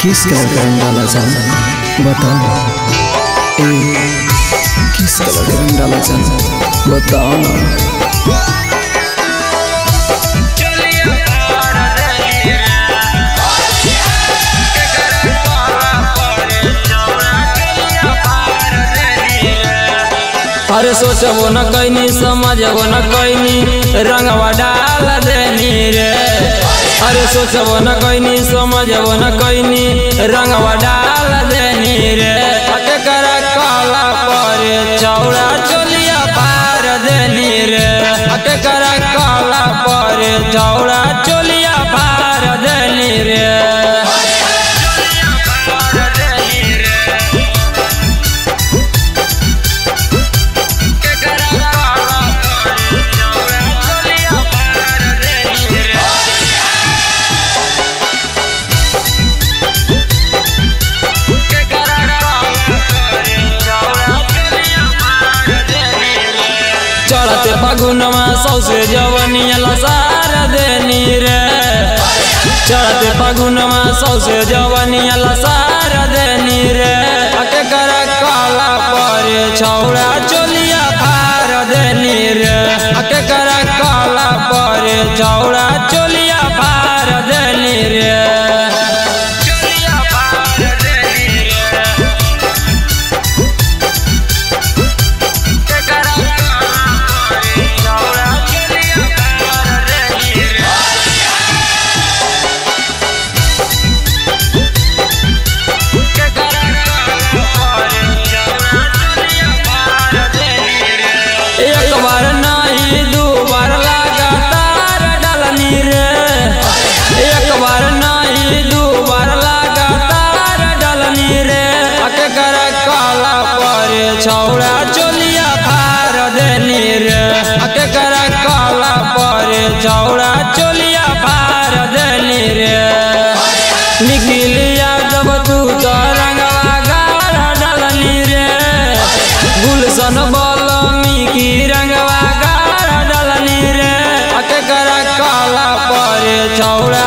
किस colour का रंग डाला जाए बताओ। किस कलर का रंग डाला जाए बताओ ना। अरे सोचबो न कैनी समझबो न कैनी रंगवा डाल देनी रे। अरे सोचबो न कैनी समझबो न कैनी रंगवा डाल देनी रे। करा काला पर चौड़ा चोलिया पार देनी रे। करा काला पर चौड़ा चोलिया पार देनी रे। चढ़ते फागुनमा सौसे जवनिया लसार देनी रे। चढ़ते फागुनमा सौसे जवनिया लसार देनी रे। करा काला पर छौड़ा चोलिया फार देनी रे। करा काला पर छौड़ा चोलिया फार देनी रे। एक बार नहीं दो बार लगातार डालनी रे। एक बार नहीं दो बार लगातार डालनी रे। करा काला पर छौड़ा चोलिया फार देनी रे। करा काला पर छौड़ा चोलिया फार देनी रे। निकलिया जब तू तो रंगवा गाढ़ा डालनी रे। गुलशन बलमी की रंगवा गाढ़ा डालनी रे। करा काला पर छौड़ा